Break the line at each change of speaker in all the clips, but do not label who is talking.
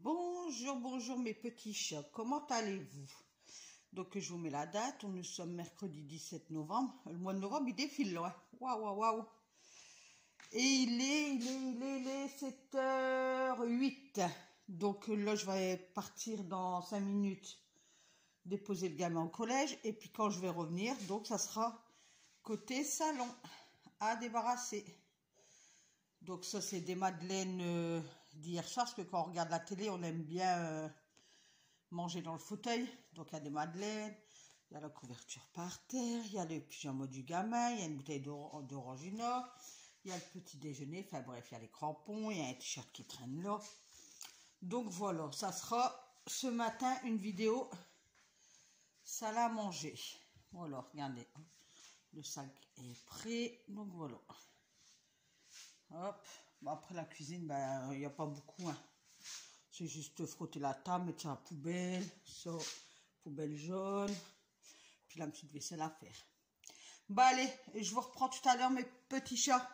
Bonjour, bonjour mes petits chats, comment allez-vous? Donc je vous mets la date, nous sommes mercredi 17 novembre, le mois de novembre il défile là, waouh waouh waouh. Et il est 7h08, donc là je vais partir dans 5 minutes déposer le gamin au collège et puis quand je vais revenir, donc ça sera côté salon à débarrasser. Donc ça c'est des madeleines d'hier soir, parce que quand on regarde la télé, on aime bien manger dans le fauteuil. Donc il y a des madeleines, il y a la couverture par terre, il y a le pyjama du gamin, il y a une bouteille d'orangina, il y a le petit déjeuner, enfin bref, il y a les crampons, il y a un t-shirt qui traîne là. Donc voilà, ça sera ce matin une vidéo salle à manger. Voilà, regardez, le sac est prêt, donc voilà. Hop, bon, après la cuisine, ben il n'y a pas beaucoup, hein. C'est juste frotter la table, mettre ça à la poubelle, ça, poubelle jaune, puis la petite vaisselle à faire. Bah allez, je vous reprends tout à l'heure mes petits chats.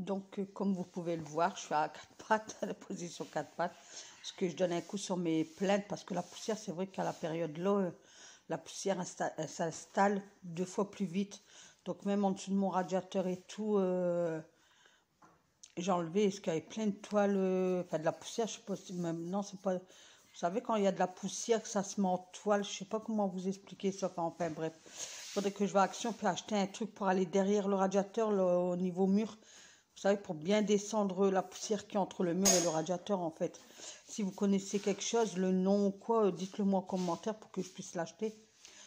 Donc, comme vous pouvez le voir, je suis à 4 pattes, à la position 4 pattes. Parce que je donne un coup sur mes plaintes, parce que la poussière, c'est vrai qu'à la période là, la poussière elle s'installe 2 fois plus vite. Donc, même en dessous de mon radiateur et tout, j'ai enlevé, parce qu'il y avait plein de toiles, enfin de la poussière, je sais pas si même, non, c'est pas... Vous savez, quand il y a de la poussière, que ça se met en toile, je sais pas comment vous expliquer ça, enfin bref. Il faudrait que je vais à Action puis acheter un truc pour aller derrière le radiateur, là, au niveau mur. Vous savez, pour bien descendre la poussière qui est entre le mur et le radiateur, en fait. Si vous connaissez quelque chose, le nom ou quoi, dites-le moi en commentaire pour que je puisse l'acheter.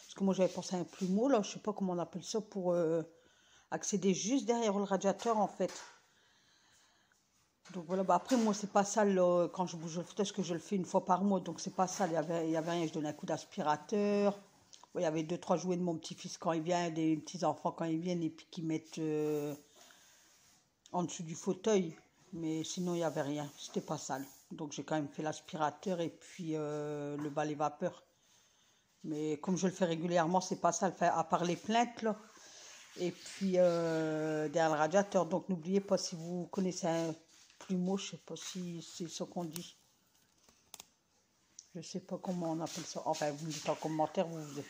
Parce que moi, j'avais pensé à un plumeau, là, je sais pas comment on appelle ça, pour accéder juste derrière le radiateur, en fait. Donc voilà, bah après, moi, c'est pas sale là, quand je bouge le fauteuil, parce que je le fais une fois par mois, donc c'est pas sale, il y avait rien, je donne un coup d'aspirateur. Il y avait 2-3 jouets de mon petit-fils quand il vient, des petits-enfants quand ils viennent, et puis qui mettent... en dessous du fauteuil, mais sinon il n'y avait rien, c'était pas sale. Donc j'ai quand même fait l'aspirateur et puis le balai vapeur. Mais comme je le fais régulièrement, c'est pas sale, enfin, à part les plaintes là. Et puis derrière le radiateur. Donc n'oubliez pas, si vous connaissez un plumeau, je sais pas si c'est ce qu'on dit. Je sais pas comment on appelle ça. Enfin, vous me dites en commentaire, vous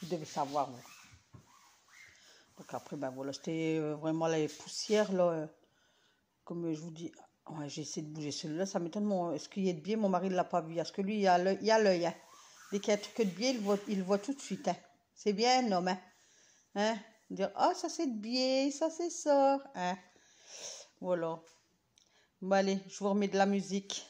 devez savoir. Vous. Donc après, ben voilà, c'était vraiment les poussières là. Comme je vous dis, ouais, j'ai essayé de bouger celui-là, ça m'étonne. Est-ce qu'il y a de biais? Mon mari ne l'a pas vu. Parce que lui, il y a l'œil. Hein. Dès qu'il y a un truc de biais, il le voit tout de suite. Hein. C'est bien un homme. Hein? Dire, ah, ça c'est de biais, ça c'est ça. Hein? Voilà. Bon, allez, je vous remets de la musique.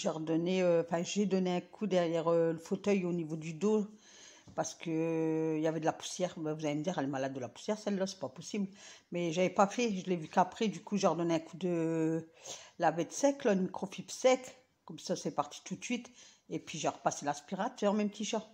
j'ai donné un coup derrière le fauteuil au niveau du dos parce que il y avait de la poussière. Ben, vous allez me dire, elle est malade de la poussière, celle-là, c'est pas possible. Mais j'avais pas fait, je l'ai vu qu'après, du coup, j'ai redonné un coup de lavette sec, là, une microfibre sec. Comme ça, c'est parti tout de suite. Et puis, j'ai repassé l'aspirateur, mes petits chats.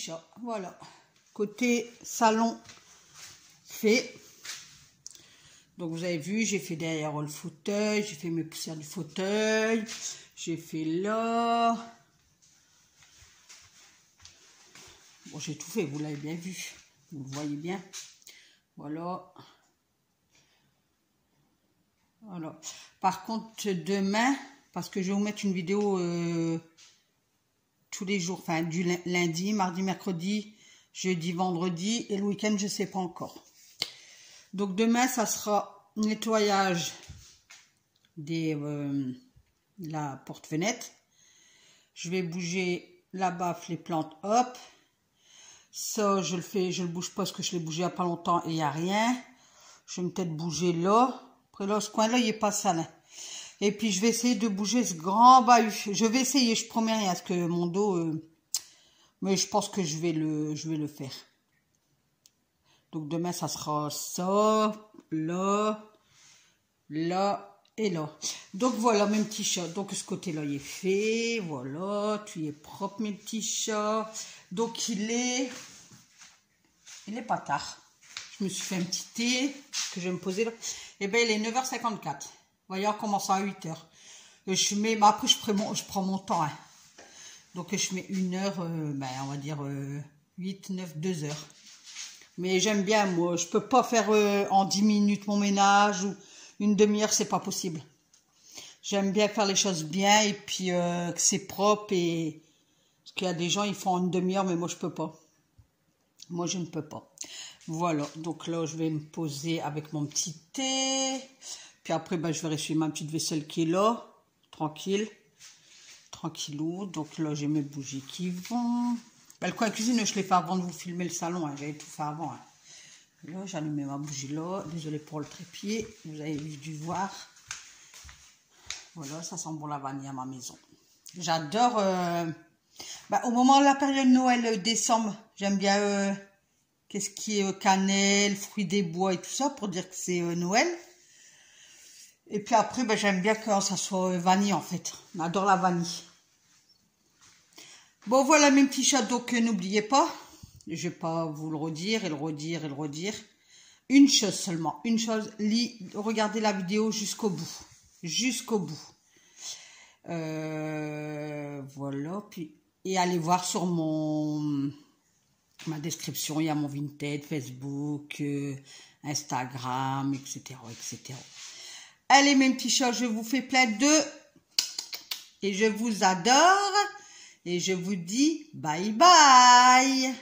chat. Voilà. Côté salon fait. Donc vous avez vu, j'ai fait derrière le fauteuil, j'ai fait mes poussières du fauteuil, j'ai fait là. Bon, j'ai tout fait, vous l'avez bien vu, vous le voyez bien. Voilà. Voilà. Par contre, demain, parce que je vais vous mettre une vidéo tous les jours, enfin du lundi, mardi, mercredi, jeudi, vendredi et le week-end, je ne sais pas encore. Donc demain, ça sera nettoyage de la porte-fenêtre. Je vais bouger la baffe, les plantes, hop. Ça, je le bouge pas parce que je l'ai bougé il n'y a pas longtemps et il n'y a rien. Je vais peut-être bouger là. Après là, ce coin-là, il n'est pas sale. Hein. Et puis, je vais essayer de bouger ce grand bahut. Je vais essayer, je promets rien, parce que mon dos... mais je pense que je vais le faire. Donc, demain, ça sera ça, là, là et là. Donc, voilà, mes petits chats. Donc, ce côté-là, il est fait. Voilà, tout est propre, mes petits chats. Donc, il est pas tard. Je me suis fait un petit thé que je vais me poser là. Et bien, il est 9h54. Vous voyez, on commence à 8h. Je mets, mais après, je prends mon temps. Hein. Donc, je mets 1 heure, ben, on va dire 8, 9, 2 heures. Mais j'aime bien, moi. Je peux pas faire en 10 minutes mon ménage ou une demi-heure, c'est pas possible. J'aime bien faire les choses bien et puis que c'est propre. Et... parce qu'il y a des gens, ils font en une demi-heure, mais moi, je peux pas. Moi, je ne peux pas. Voilà, donc là, je vais me poser avec mon petit thé. Puis après, ben, je vais essuyer ma petite vaisselle qui est là. Tranquille. Tranquillou. Donc là, j'ai mes bougies qui vont. Ben, le coin cuisine, je l'ai fait avant de vous filmer le salon. Hein. J'avais tout fait avant. Hein. Là, j'ai allumé ma bougie là. Désolée pour le trépied. Vous avez dû voir. Voilà, ça sent bon la vanille à ma maison. J'adore... ben, au moment de la période Noël, décembre, j'aime bien... qu'est-ce qui est cannelle, fruits des bois et tout ça pour dire que c'est Noël. Et puis après, ben, j'aime bien quand ça soit vanille en fait. On adore la vanille. Bon voilà mes petits chats, donc n'oubliez pas, je vais pas vous le redire et le redire et le redire. Une chose seulement, une chose, regardez la vidéo jusqu'au bout. Jusqu'au bout. Voilà, puis et allez voir sur ma description, il y a mon Vinted, Facebook, Instagram, etc., etc. Allez, mes petits chats, je vous fais plein de... et je vous adore. Et je vous dis bye bye.